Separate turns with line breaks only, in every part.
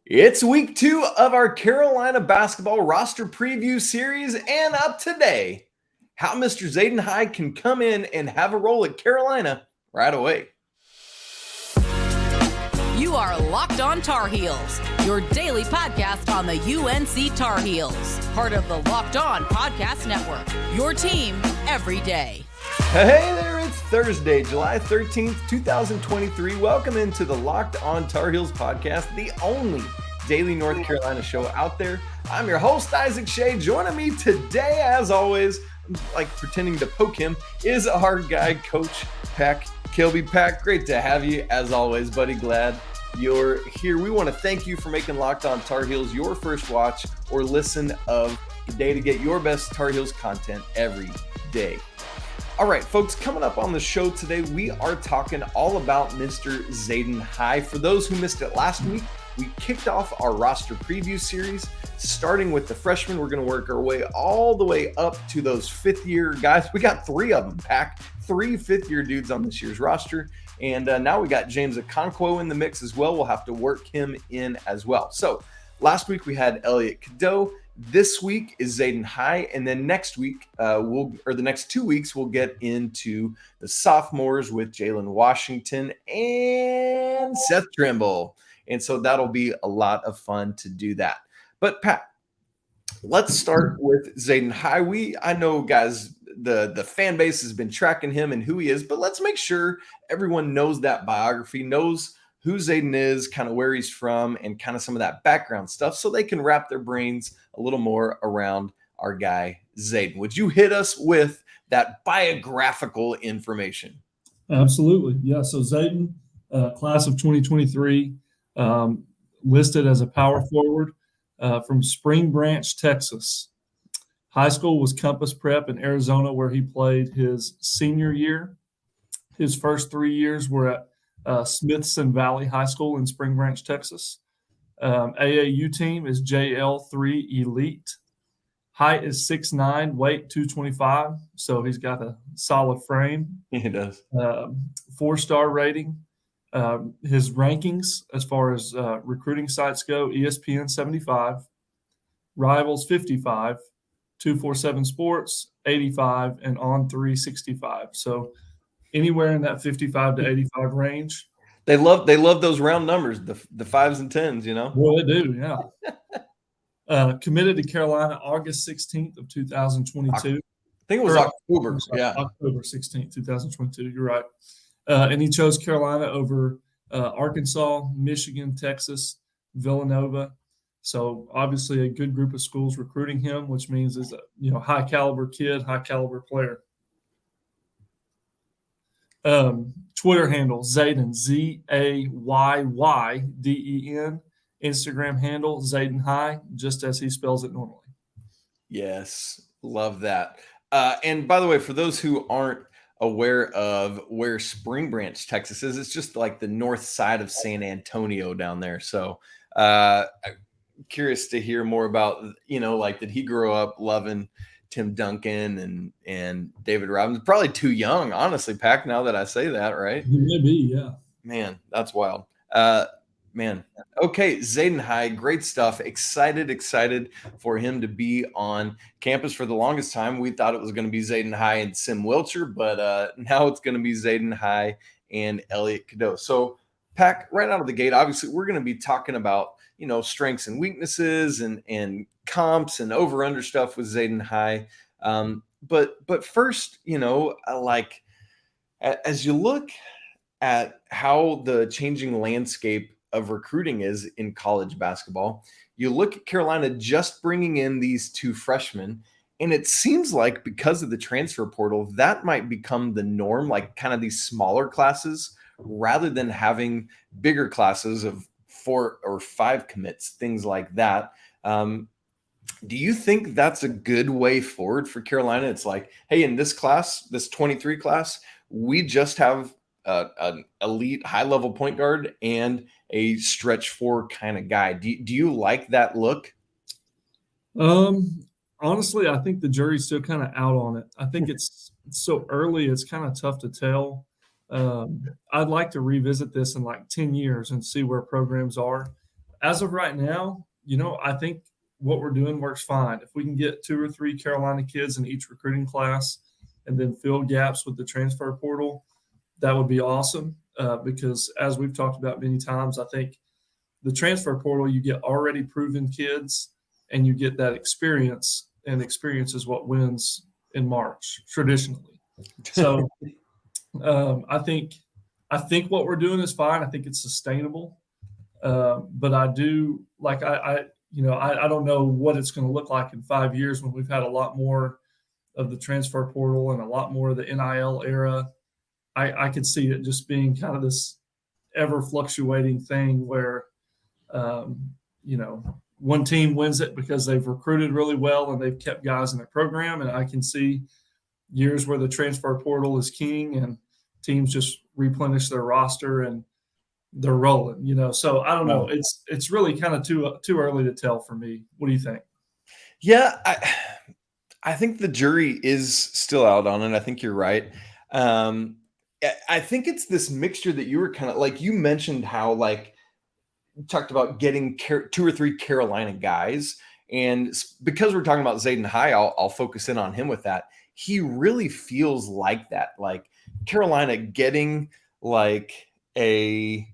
It's week 2 of our Carolina basketball roster preview series, and up today, how Mr. Zayden High can come in and have a role at Carolina right away.
You are Locked On Tar Heels, your daily podcast on the UNC Tar Heels, part of the Locked On Podcast Network, your team every day.
Hey there, it's Thursday, July 13th, 2023. Welcome into the Locked On Tar Heels podcast, the only daily North Carolina show out there. I'm your host, Isaac Schade. Joining me today, as always, like pretending to poke him, is our guy, Coach Pac Kilby. Pac, great to have you, as always, buddy. Glad you're here. We want to thank you for making Locked On Tar Heels your first watch or listen of the day to get your best Tar Heels content every day. All right, folks, coming up on the show today, we are talking all about Mr. Zayden High. For those who missed it last week, we kicked off our roster preview series, starting with the freshmen. We're going to work our way all the way up to those fifth-year guys. We got 3 of them, Pac, 3 fifth-year dudes on this year's roster. And now we got James Okonkwo in the mix as well. We'll have to work him in as well. So last week we had Elliot Cadeau. This week is Zayden High, and then next week, the next 2 weeks, we'll get into the sophomores with Jalen Washington and Seth Trimble. And so that'll be a lot of fun to do that. But Pat, let's start with Zayden High. I know, guys, the fan base has been tracking him and who he is, but let's make sure everyone knows that biography, knows who Zayden is, kind of where he's from, and kind of some of that background stuff so they can wrap their brains a little more around our guy, Zayden. Would you hit us with that biographical information?
Absolutely. Yeah. So Zayden, class of 2023, listed as a power forward from Spring Branch, Texas. High school was Compass Prep in Arizona, where he played his senior year. His first 3 years were at Smithson Valley High School in Spring Branch, Texas. AAU team is JL3 Elite. Height is 6'9", weight 225, so he's got a solid frame.
He does.
4-star rating. His rankings as far as recruiting sites go, ESPN 75, Rivals 55, 247 Sports 85, and On3 65. So anywhere in that 55 to 85 range.
They love those round numbers, the 5s and 10s, you know?
Well, they do, yeah. Committed to Carolina August 16th of 2022.
I think it was October. Yeah.
October 16th, 2022. You're right. And he chose Carolina over Arkansas, Michigan, Texas, Villanova. So obviously a good group of schools recruiting him, which means is a high caliber kid, high caliber player. Twitter handle Zayden, ZAYYDEN. Instagram handle Zayden High, just as he spells it normally.
Yes, love that. And by the way, for those who aren't aware of where Spring Branch, Texas is, it's just like the north side of San Antonio down there. So curious to hear more about, did he grow up loving Tim Duncan and David Robinson? Probably too young, honestly, Pac, now that I say that, right?
He may be, yeah.
Man, that's wild. Okay, Zayden High, great stuff. Excited for him to be on campus. For the longest time, we thought it was going to be Zayden High and Sim Wilcher, but now it's going to be Zayden High and Elliot Cadeau. So, Pac, right out of the gate, obviously, we're going to be talking about strengths and weaknesses and comps and over-under stuff with Zayden High. But first, as you look at how the changing landscape of recruiting is in college basketball, you look at Carolina just bringing in these 2 freshmen, and it seems like because of the transfer portal, that might become the norm, like kind of these smaller classes rather than having bigger classes of 4 or 5 commits, things like that. Do you think that's a good way forward for Carolina? It's like, hey, in this class, this 23 class, we just have an elite high-level point guard and a stretch 4 kind of guy. Do you like that look?
Honestly, I think the jury's still kind of out on it. I think it's so early, it's kind of tough to tell. I'd like to revisit this in like 10 years and see where programs are. as of right now, I think what we're doing works fine. If we can get 2 or 3 Carolina kids in each recruiting class and then fill gaps with the transfer portal, that would be awesome. Because as we've talked about many times, I think the transfer portal, you get already proven kids and you get that experience, and experience is what wins in March traditionally. So I think what we're doing is fine. I think it's sustainable. But I do I don't know what it's going to look like in 5 years when we've had a lot more of the transfer portal and a lot more of the NIL era. I could see it just being kind of this ever fluctuating thing where, one team wins it because they've recruited really well and they've kept guys in their program. And I can see years where the transfer portal is king and teams just replenish their roster and they're rolling, So I don't know. It's really kind of too early to tell for me. What do you think?
Yeah, I think the jury is still out on it. I think you're right. I think it's this mixture that you were kind of like, you mentioned how you talked about getting 2 or 3 Carolina guys. And because we're talking about Zayden High, I'll focus in on him with that. He really feels like that, like Carolina getting a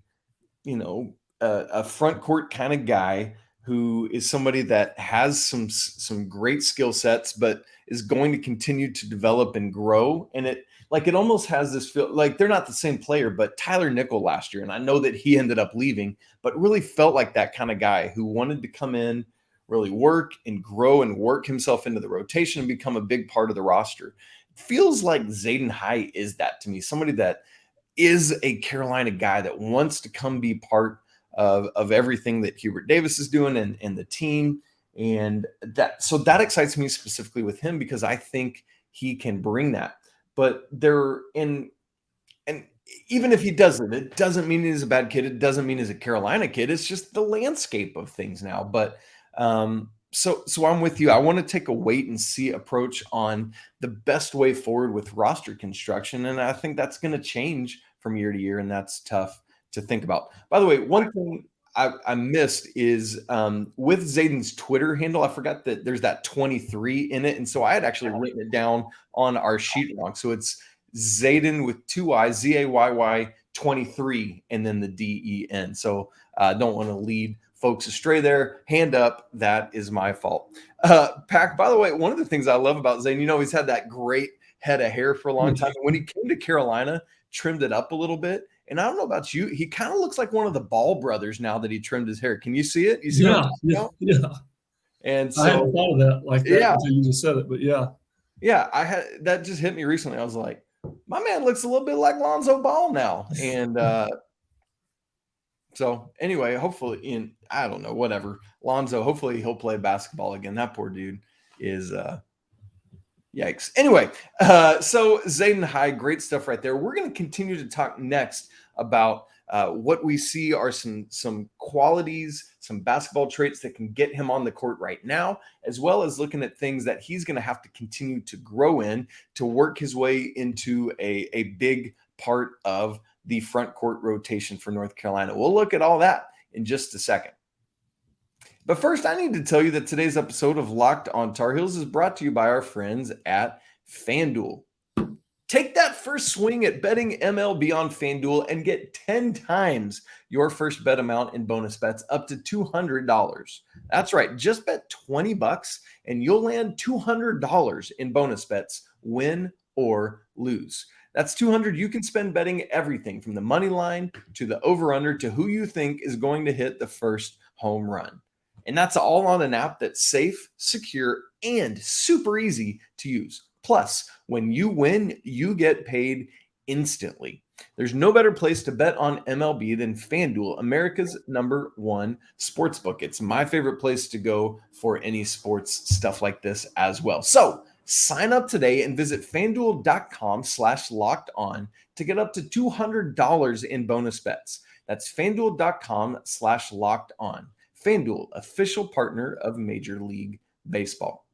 front court kind of guy who is somebody that has some great skill sets, but is going to continue to develop and grow. And it almost has this feel like they're not the same player, but Tyler Nickel last year, and I know that he ended up leaving, but really felt like that kind of guy who wanted to come in, really work and grow and work himself into the rotation and become a big part of the roster. It feels like Zayden High is that to me, somebody that is a Carolina guy that wants to come be part of everything that Hubert Davis is doing and the team. And that excites me specifically with him because I think he can bring that. But and even if he doesn't, it doesn't mean he's a bad kid. It doesn't mean he's a Carolina kid. It's just the landscape of things now. But so I'm with you. I want to take a wait and see approach on the best way forward with roster construction. And I think that's going to change from year to year. And that's tough to think about. By the way, one thing I missed is with Zayden's Twitter handle, I forgot that there's that 23 in it. And so I had actually written it down on our sheet wrong. So it's Zayden with 2 I's, Zayy 23, and then the DEN. So I don't want to lead folks astray there. Hand up. That is my fault. Pac, by the way, one of the things I love about Zayden, he's had that great head of hair for a long time. And when he came to Carolina, trimmed it up a little bit. And I don't know about you, he kind of looks like one of the Ball brothers now that he trimmed his hair. Can you see it? You see
yeah. And so I hadn't thought of that like that until you just said it, but yeah.
Yeah, that just hit me recently. I was like, my man looks a little bit like Lonzo Ball now. And so anyway, hopefully I don't know, whatever. Lonzo, hopefully he'll play basketball again. That poor dude is yikes. Anyway, so Zayden High, great stuff right there. We're going to continue to talk next about what we see are some qualities, some basketball traits that can get him on the court right now, as well as looking at things that he's going to have to continue to grow in to work his way into a big part of the front court rotation for North Carolina. We'll look at all that in just a second. But first, I need to tell you that today's episode of Locked on Tar Heels is brought to you by our friends at FanDuel. Take that first swing at betting MLB on FanDuel and get 10 times your first bet amount in bonus bets up to $200. That's right. Just bet $20 and you'll land $200 in bonus bets, win or lose. That's $200 you can spend betting everything from the money line to the over-under to who you think is going to hit the first home run. And that's all on an app that's safe, secure, and super easy to use. Plus, when you win, you get paid instantly. There's no better place to bet on MLB than FanDuel, America's #1 sportsbook. It's my favorite place to go for any sports stuff like this as well. So sign up today and visit FanDuel.com/lockedon to get up to $200 in bonus bets. That's FanDuel.com/lockedon. FanDuel, official partner of Major League Baseball.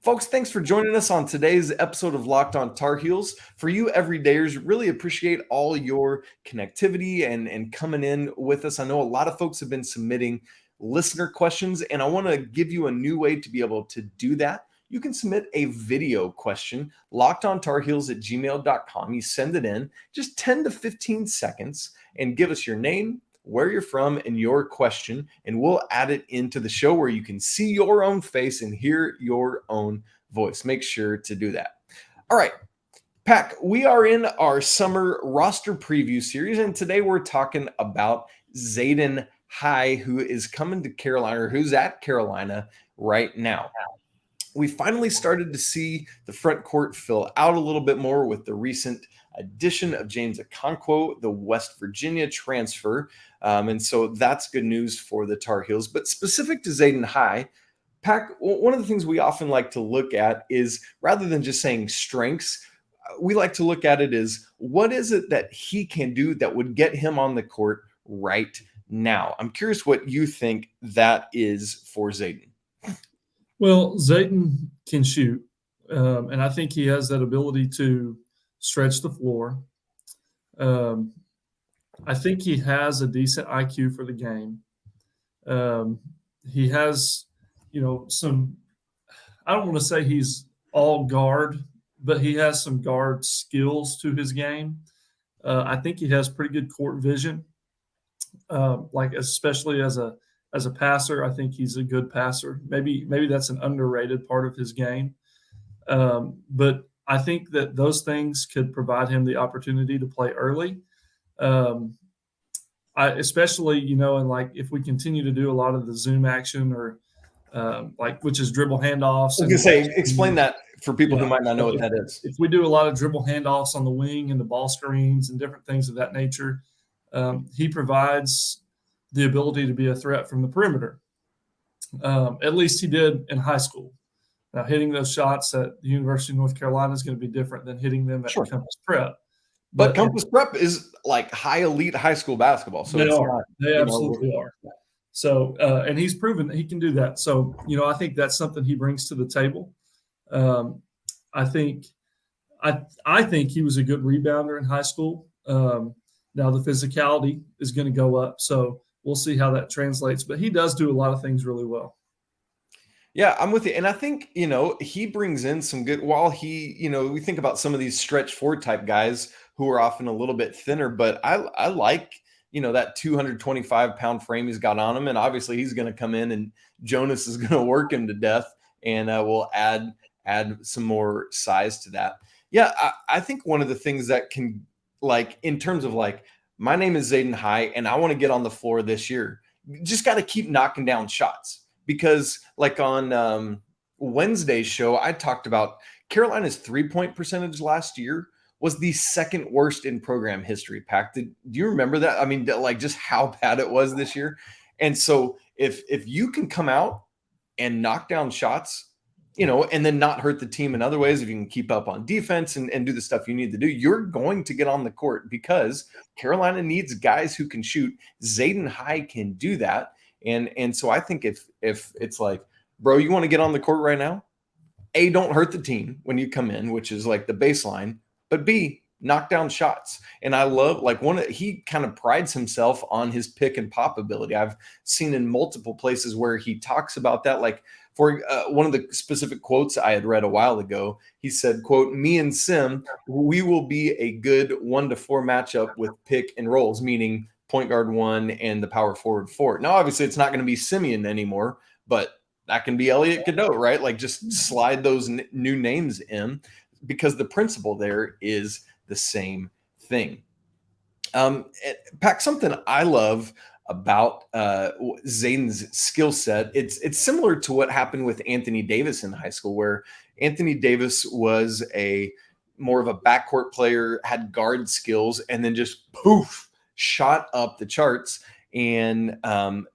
Folks, thanks for joining us on today's episode of Locked On Tar Heels. For you everydayers, really appreciate all your connectivity and coming in with us. I know a lot of folks have been submitting listener questions, and I want to give you a new way to be able to do that. You can submit a video question, lockedontarheels@gmail.com. You send it in just 10 to 15 seconds and give us your name, where you're from, and your question, and we'll add it into the show where you can see your own face and hear your own voice. Make sure to do that. All right, Pac, we are in our summer roster preview series, and today we're talking about Zayden High, who is coming to Carolina, or who's at Carolina right now. We finally started to see the front court fill out a little bit more with the recent addition of James Okonkwo, the West Virginia transfer. And so that's good news for the Tar Heels. But specific to Zayden High, Pac, one of the things we often like to look at is, rather than just saying strengths, we like to look at it as, what is it that he can do that would get him on the court right now? I'm curious what you think that is for Zayden.
Well, Zayden can shoot, and I think he has that ability to stretch the floor. I think he has a decent IQ for the game. He has, some – I don't want to say he's all guard, but he has some guard skills to his game. I think he has pretty good court vision, especially as a passer. I think he's a good passer. Maybe that's an underrated part of his game. But I think that those things could provide him the opportunity to play early. Especially, if we continue to do a lot of the zoom action or which is dribble handoffs.
I was going to say, explain that for people who might not know what that is.
If we do a lot of dribble handoffs on the wing and the ball screens and different things of that nature, he provides the ability to be a threat from the perimeter. At least he did in high school. Now, hitting those shots at the University of North Carolina is going to be different than hitting them at Compass Prep.
But Compass Prep is like high elite high school basketball. So
they absolutely are. So, and he's proven that he can do that. So, I think that's something he brings to the table. I think he was a good rebounder in high school. Now the physicality is going to go up. So we'll see how that translates. But he does do a lot of things really well.
Yeah, I'm with you. And I think, he brings in some good – while he, we think about some of these stretch four type guys who are often a little bit thinner, but I like, that 225-pound frame he's got on him. And obviously he's going to come in and Jonas is going to work him to death, and we'll add some more size to that. Yeah, I think one of the things that can, in terms of my name is Zayden High and I want to get on the floor this year, just got to keep knocking down shots. Because on Wednesday's show, I talked about Carolina's three-point percentage last year was the second worst in program history. Pac, do you remember that? I mean, just how bad it was this year. And so if you can come out and knock down shots, and then not hurt the team in other ways, if you can keep up on defense and do the stuff you need to do, you're going to get on the court, because Carolina needs guys who can shoot. Zayden High can do that. And so I think if it's bro, you want to get on the court right now? A, don't hurt the team when you come in, which is the baseline, but B, knock down shots. And I love he kind of prides himself on his pick and pop ability. I've seen in multiple places where he talks about that. For one of the specific quotes I had read a while ago, he said, quote, "Me and Sim, we will be a good 1-to-4 matchup with pick and rolls," meaning point guard 1 and the power forward 4. Now, obviously, it's not going to be Simeon anymore, but that can be Elliot Cadeau, right? Just slide those new names in, because the principle there is the same thing. Pac, something I love about Zayden's skill set, it's similar to what happened with Anthony Davis in high school, where Anthony Davis was more of a backcourt player, had guard skills, and then just poof, shot up the charts, and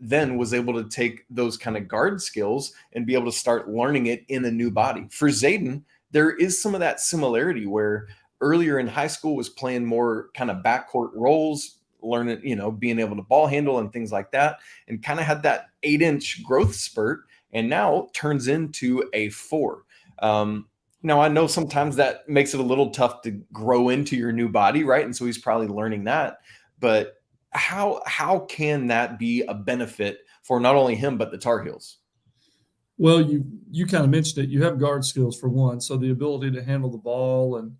then was able to take those kind of guard skills and be able to start learning it in a new body. For Zayden, there is some of that similarity where earlier in high school was playing more kind of backcourt roles, learning, being able to ball handle and things like that, and kind of had that 8-inch growth spurt, and now turns into a 4. Now I know sometimes that makes it a little tough to grow into your new body, right? And so he's probably learning that. But how can that be a benefit for not only him but the Tar Heels?
Well, you kind of mentioned it. You have guard skills for one, so the ability to handle the ball and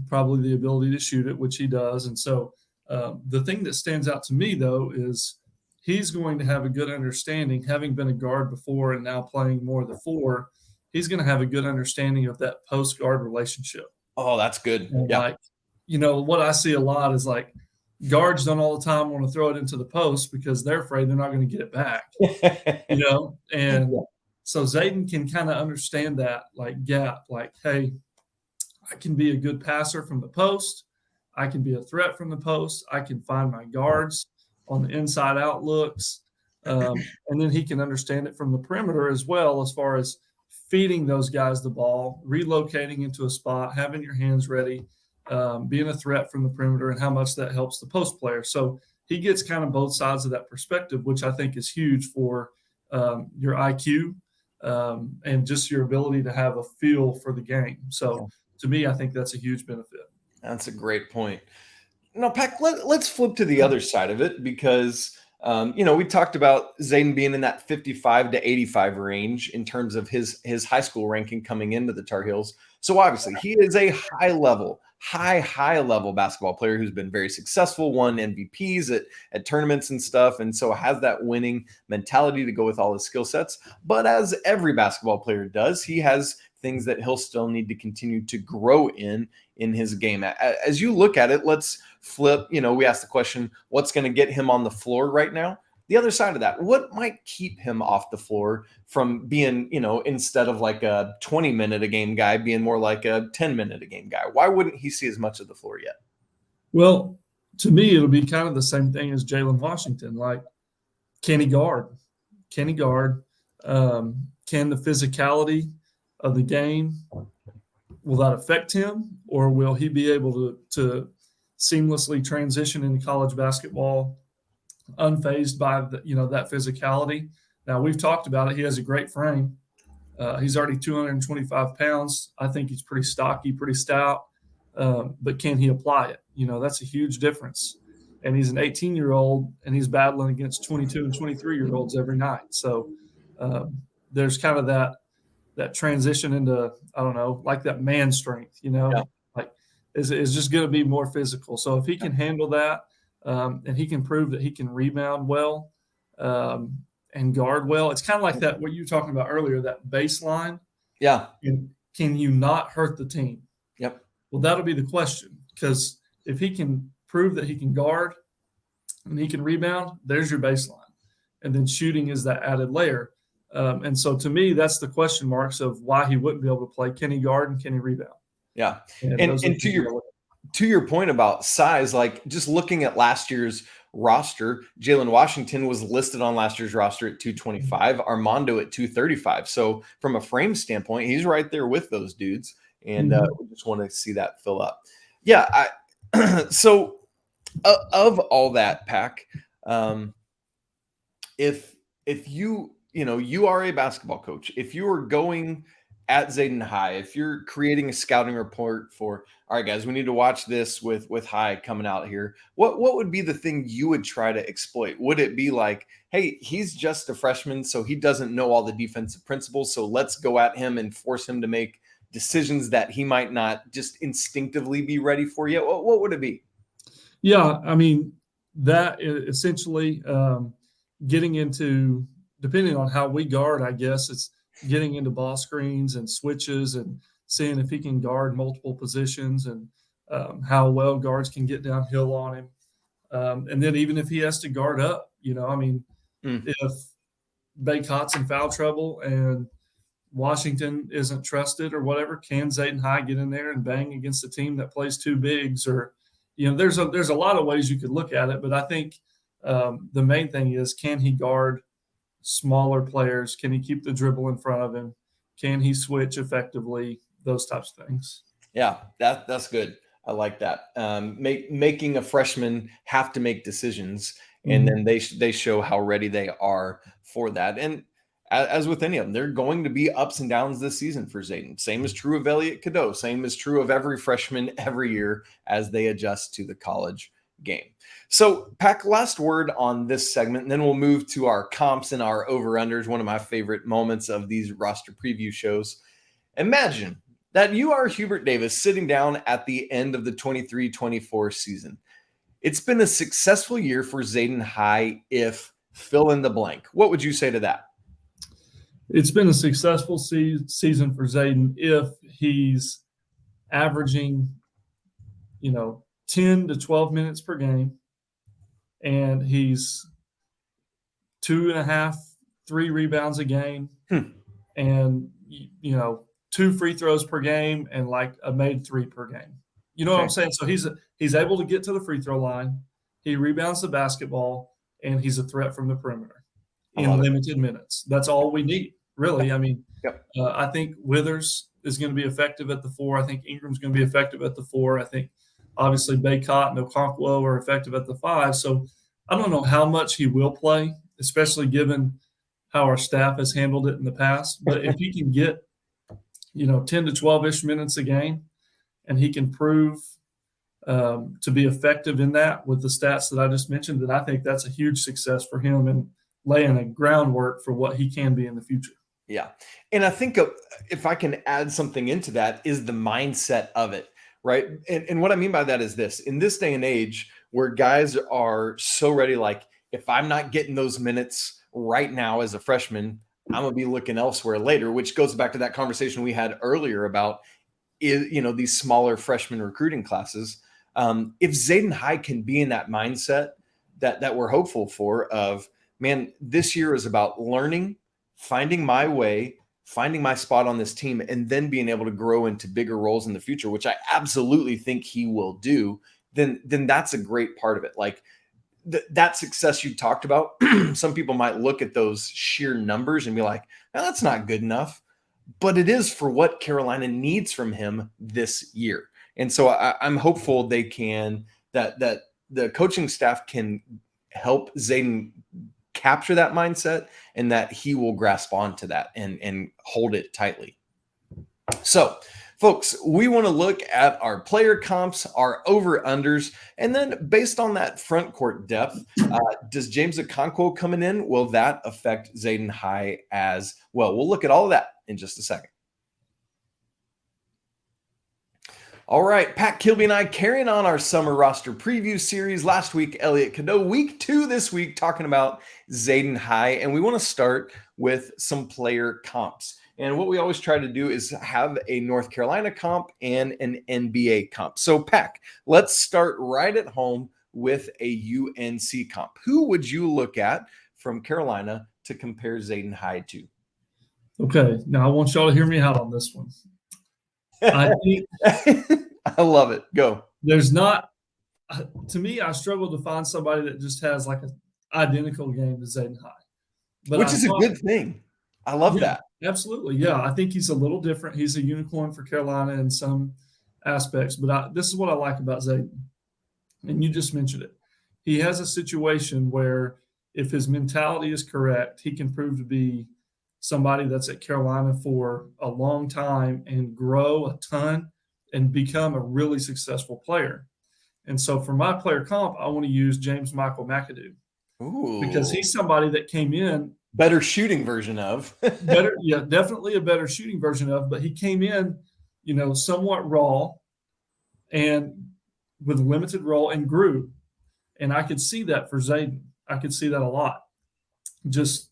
probably the ability to shoot it, which he does. And so the thing that stands out to me, though, is he's going to have a good understanding, having been a guard before and now playing more of the four. He's going to have a good understanding of that post guard relationship.
Oh, that's good.
And
yeah.
What I see a lot is like guards don't all the time want to throw it into the post because they're afraid they're not going to get it back. And so Zayden can kind of understand that like gap, like, hey, I can be a good passer from the post. I can be a threat from the post. I can find my guards on the inside out looks. And then he can understand it from the perimeter as well, as far as feeding those guys the ball, relocating into a spot, having your hands ready, being a threat from the perimeter, and how much that helps the post player. So he gets kind of both sides of that perspective, which I think is huge for your IQ and just your ability to have a feel for the game. So to me, I think that's a huge benefit.
That's a great point. Now, Pac, let's flip to the other side of it because, we talked about Zayden being in that 55 to 85 range in terms of his high school ranking coming into the Tar Heels. So obviously he is a high level basketball player who's been very successful, won MVPs at tournaments and stuff. And so has that winning mentality to go with all his skill sets. But as every basketball player does, he has things that he'll still need to continue to grow in his game. As you look at it, let's flip, we asked the question, what's going to get him on the floor right now? The other side of that, what might keep him off the floor from being, instead of like a 20-minute a game guy, being more like a 10-minute a game guy? Why wouldn't he see as much of the floor yet?
Well, to me, it'll be kind of the same thing as Jalen Washington. Like, can he guard? Can he guard? Can the physicality of the game, will that affect him, or will he be able to seamlessly transition into college basketball unfazed by that physicality? Now, we've talked about it. He has a great frame. He's already 225 pounds. I think he's pretty stocky, pretty stout. But can he apply it? That's a huge difference. And he's an 18-year-old, and he's battling against 22 and 23-year-olds every night. So there's kind of that transition into, I don't know, like that man strength, like is just going to be more physical. So if he can handle that and he can prove that he can rebound well and guard well, it's kind of like that, what you were talking about earlier, that baseline.
Yeah.
Can you not hurt the team?
Yep.
Well, that'll be the question, because if he can prove that he can guard and he can rebound, there's your baseline. And then shooting is that added layer. And so to me, that's the question marks of why he wouldn't be able to play. Can he guard and can he rebound?
Yeah. And to your point about size, like just looking at last year's roster, Jalen Washington was listed on last year's roster at 225, Armando at 235. So from a frame standpoint, he's right there with those dudes. And we just want to see that fill up. Yeah. So of all that, Pac, if you are a basketball coach, if you are going at Zayden High, if you're creating a scouting report for, all right, guys, we need to watch this with High coming out here, what would be the thing you would try to exploit? Would it be like, hey, he's just a freshman, so he doesn't know all the defensive principles, so let's go at him and force him to make decisions that he might not just instinctively be ready for yet? What would it be?
Yeah, I mean, that essentially getting into, depending on how we guard, I guess, it's getting into ball screens and switches and seeing if he can guard multiple positions and how well guards can get downhill on him. And then even if he has to guard up, if Baycott's in foul trouble and Washington isn't trusted or whatever, can Zayden High get in there and bang against a team that plays two bigs? Or, there's a lot of ways you could look at it, but I think the main thing is, can he guard smaller players? Can he keep the dribble in front of him? Can he switch effectively? Those types of things.
Yeah, that's good. I like that. Making a freshman have to make decisions, and then they show how ready they are for that. And as with any of them, there are going to be ups and downs this season for Zayden. Same is true of Elliot Cadeau. Same is true of every freshman every year as they adjust to the college game. So, Pac, last word on this segment, and then we'll move to our comps and our over-unders, one of my favorite moments of these roster preview shows. Imagine that you are Hubert Davis sitting down at the end of the 23-24 season. It's been a successful year for Zayden High if fill in the blank. What would you say to that?
It's been a successful season for Zayden if he's averaging, 10 to 12 minutes per game, and he's 2.5, 3 rebounds a game, and, 2 free throws per game and like a made 3 per game. You know what I'm saying? So he's able to get to the free throw line. He rebounds the basketball, and he's a threat from the perimeter in limited minutes. That's all we need, really. I mean, I think Withers is going to be effective at the 4. I think Ingram's going to be effective at the 4. I think obviously Baycott and Okonkwo are effective at the 5. So I don't know how much he will play, especially given how our staff has handled it in the past. But if he can get, 10 to 12-ish minutes a game, and he can prove to be effective in that with the stats that I just mentioned, then I think that's a huge success for him and laying a groundwork for what he can be in the future.
Yeah. And I think if I can add something into that is the mindset of it, right? And what I mean by that is this. In this day and age where guys are so ready, like, if I'm not getting those minutes right now as a freshman, I'm going to be looking elsewhere later, which goes back to that conversation we had earlier about, these smaller freshman recruiting classes. If Zayden High can be in that mindset that we're hopeful for of, man, this year is about learning, finding my way, finding my spot on this team, and then being able to grow into bigger roles in the future, which I absolutely think he will do, then that's a great part of it. Like that success you talked about, some people might look at those sheer numbers and be like, no, that's not good enough. But it is for what Carolina needs from him this year. And so I'm hopeful they can, that the coaching staff can help Zayden capture that mindset and that he will grasp onto that and hold it tightly. So, folks, we want to look at our player comps, our over-unders, and then based on that front court depth, does James Okonkwo coming in, will that affect Zayden High as well? We'll look at all of that in just a second. All right, Pac Kilby and I carrying on our summer roster preview series. Last week, Elliot Cadeau. Week 2 this week, talking about Zayden High, and we want to start with some player comps. And what we always try to do is have a North Carolina comp and an NBA comp. So, Pac, let's start right at home with a UNC comp. Who would you look at from Carolina to compare Zayden High to?
Okay, now I want y'all to hear me out on this one. I think
I love it. Go.
There's not – to me, I struggle to find somebody that just has like an identical game to Zayden High. But
which is a good thing. I love that.
Absolutely. Yeah, I think he's a little different. He's a unicorn for Carolina in some aspects. But this is what I like about Zayden. And you just mentioned it. He has a situation where if his mentality is correct, he can prove to be somebody that's at Carolina for a long time and grow a ton and become a really successful player. And so for my player comp, I want to use James Michael McAdoo.
Ooh.
Because he's somebody that came in.
Better shooting version of.
Definitely a better shooting version of, but he came in, somewhat raw and with a limited role and grew. And I could see that for Zayden. I could see that a lot. Just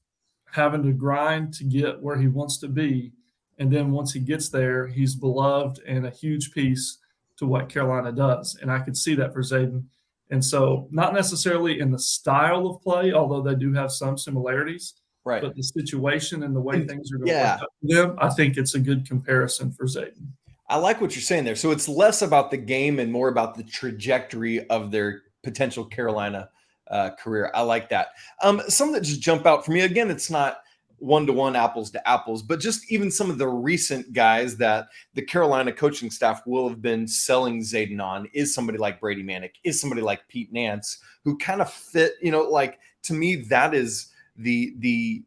having to grind to get where he wants to be. And then once he gets there, he's beloved and a huge piece to what Carolina does. And I could see that for Zayden. And so not necessarily in the style of play, although they do have some similarities,
right?
But the situation and the way things are going to work out for them, I think it's a good comparison for Zayden.
I like what you're saying there. So it's less about the game and more about the trajectory of their potential Carolina career. I like that. Some that just jump out for me. Again, it's not one-to-one, apples to apples, but just even some of the recent guys that the Carolina coaching staff will have been selling Zayden on is somebody like Brady Manek, is somebody like Pete Nance, who kind of fit, to me, that is the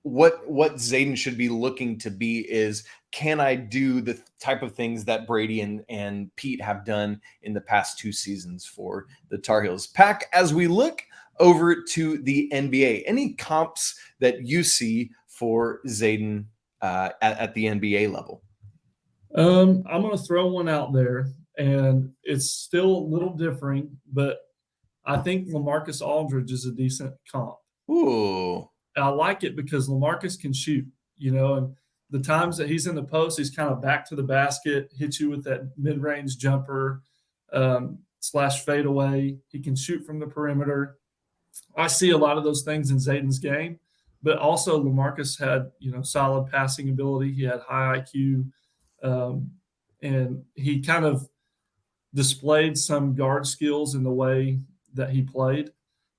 what Zayden should be looking to be is, can I do the type of things that Brady and Pete have done in the past 2 seasons for the Tar Heels? Pac, as we look over to the NBA, any comps that you see for Zayden at the NBA level?
I'm going to throw one out there, and it's still a little differing, but I think LaMarcus Aldridge is a decent comp.
Ooh.
I like it because LaMarcus can shoot, and the times that he's in the post, he's kind of back to the basket, hit you with that mid-range jumper / fadeaway. He can shoot from the perimeter. I see a lot of those things in Zayden's game, but also LaMarcus had, solid passing ability. He had high IQ, and he kind of displayed some guard skills in the way that he played,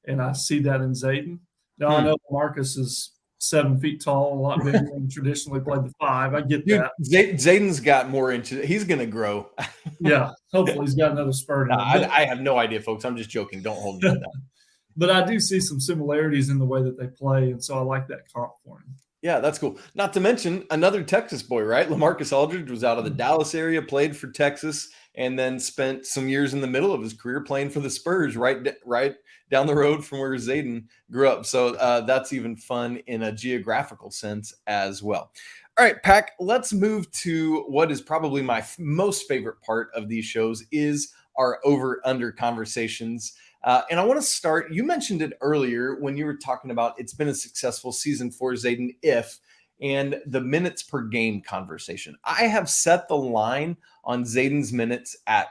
and I see that in Zayden. Now, I know Marcus is 7 feet tall, a lot bigger than traditionally played the 5. I get that.
Zayden's got more into – he's going to grow.
Yeah, hopefully he's got another spurt in him.
I have no idea, folks. I'm just joking. Don't hold me to that.
But I do see some similarities in the way that they play, and so I like that comp for him.
Yeah, that's cool. Not to mention another Texas boy, right? LaMarcus Aldridge was out of the Dallas area, played for Texas, and then spent some years in the middle of his career playing for the Spurs right down the road from where Zayden grew up. So that's even fun in a geographical sense as well. All right, Pac, let's move to what is probably my most favorite part of these shows is our over-under conversations. And I want to start, you mentioned it earlier when you were talking about it's been a successful season for Zayden and the minutes per game conversation. I have set the line on Zayden's minutes at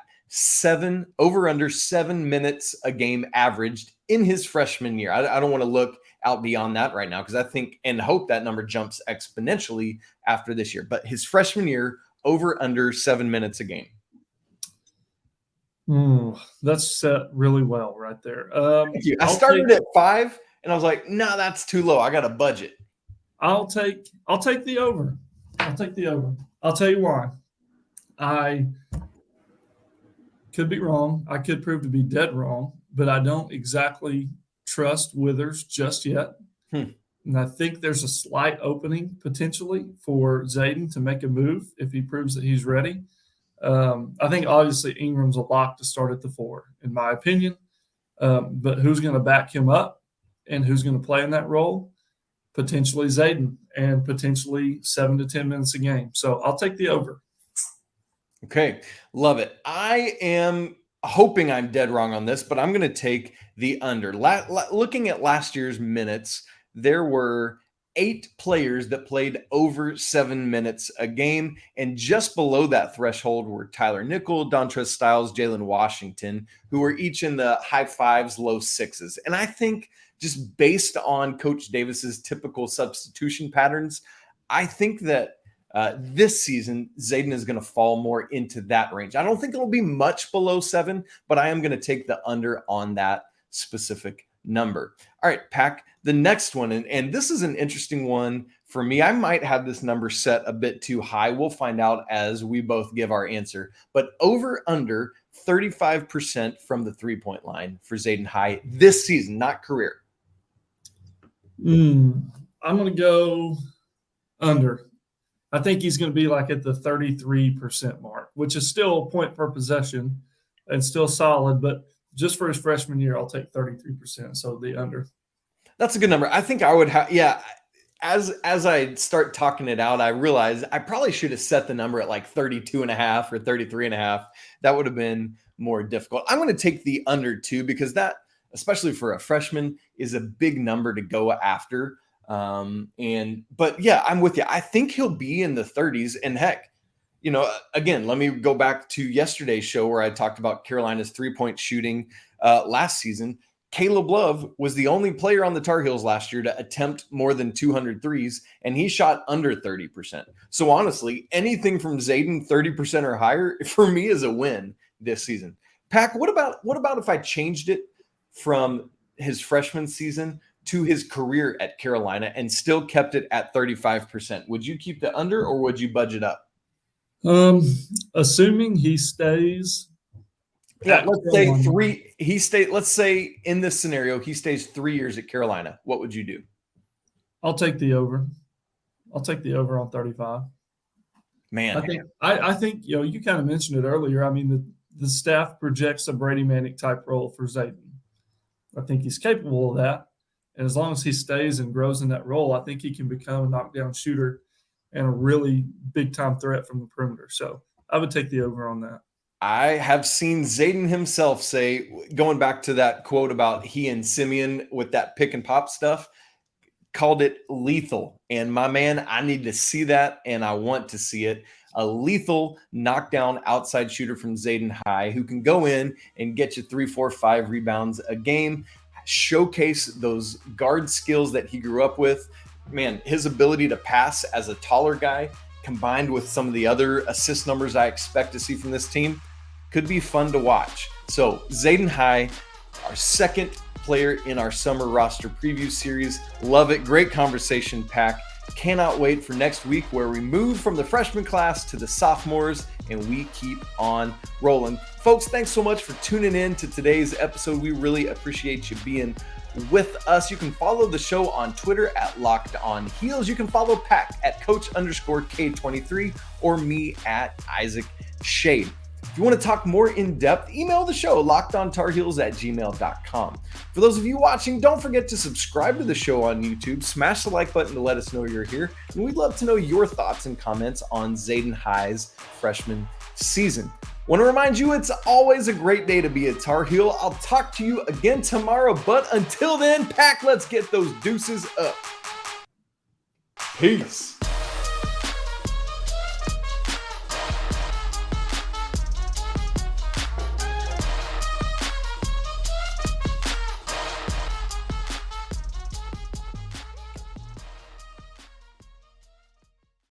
over under 7 minutes a game averaged in his freshman year. I don't want to look out beyond that right now because I think and hope that number jumps exponentially after this year. But his freshman year, over under 7 minutes a game.
That's set really well right there.
Thank you. I started at 5 and I was like, no, that's too low. I got a budget.
I'll take the over. I'll take the over. I'll tell you why. I could be wrong. I could prove to be dead wrong, but I don't exactly trust Withers just yet. And I think there's a slight opening potentially for Zayden to make a move if he proves that he's ready. I think obviously Ingram's a lock to start at the 4, in my opinion. But who's going to back him up and who's going to play in that role? Potentially Zayden, and potentially 7 to 10 minutes a game. So I'll take the over.
Okay, love it. I am hoping I'm dead wrong on this, but I'm going to take the under. Looking at last year's minutes, there were 8 players that played over 7 minutes a game, and just below that threshold were Tyler Nickel, Dontrez Styles, Jalen Washington, who were each in the high 5s, low 6s. And I think just based on Coach Davis's typical substitution patterns, I think that this season, Zayden is going to fall more into that range. I don't think it'll be much below 7, but I am going to take the under on that specific number. All right, Pac, the next one, and this is an interesting one for me. I might have this number set a bit too high. We'll find out as we both give our answer. But over under 35% from the three-point line for Zayden High this season, not career.
I'm going to go under. I think he's going to be like at the 33% mark, which is still a point per possession and still solid. But just for his freshman year, I'll take 33%. So the under.
That's a good number. I think I would have, yeah. As I start talking it out, I realize I probably should have set the number at like 32.5 or 33.5. That would have been more difficult. I'm going to take the under too, because that, especially for a freshman, is a big number to go after. But yeah, I'm with you. I think he'll be in the 30s. And heck, again, let me go back to yesterday's show where I talked about Carolina's 3-point shooting last season. Caleb Love was the only player on the Tar Heels last year to attempt more than 200 threes, and he shot under 30%. So honestly, anything from Zayden 30% or higher for me is a win this season. Pac, what about if I changed it from his freshman season to his career at Carolina and still kept it at 35%? Would you keep the under or would you budget up?
Assuming he stays.
Yeah, let's say let's say in this scenario, he stays 3 years at Carolina. What would you do?
I'll take the over. I'll take the over on 35.
Man,
I think you kind of mentioned it earlier. I mean, the staff projects a Brady Manek type role for Zayden. I think he's capable of that. And as long as he stays and grows in that role, I think he can become a knockdown shooter and a really big-time threat from the perimeter. So I would take the over on that.
I have seen Zayden himself say, going back to that quote about he and Simeon with that pick and pop stuff, called it lethal. And my man, I need to see that, and I want to see it. A lethal knockdown outside shooter from Zayden High who can go in and get you 3, 4, 5 rebounds a game, showcase those guard skills that he grew up with. Man, his ability to pass as a taller guy combined with some of the other assist numbers I expect to see from this team could be fun to watch. So Zayden High, our second player in our summer roster preview series. Love it. Great conversation, Pac. Cannot wait for next week where we move from the freshman class to the sophomores and we keep on rolling. Folks, thanks so much for tuning in to today's episode. We really appreciate you being with us. You can follow the show on Twitter at Locked On Heels. You can follow Pac at Coach_K23 or me at Isaac Schade. If you want to talk more in depth, email the show, lockedontarheels@gmail.com. For those of you watching, don't forget to subscribe to the show on YouTube. Smash the like button to let us know you're here. And we'd love to know your thoughts and comments on Zayden High's freshman season. Want to remind you, it's always a great day to be a Tar Heel. I'll talk to you again tomorrow. But until then, Pac, let's get those deuces up. Peace.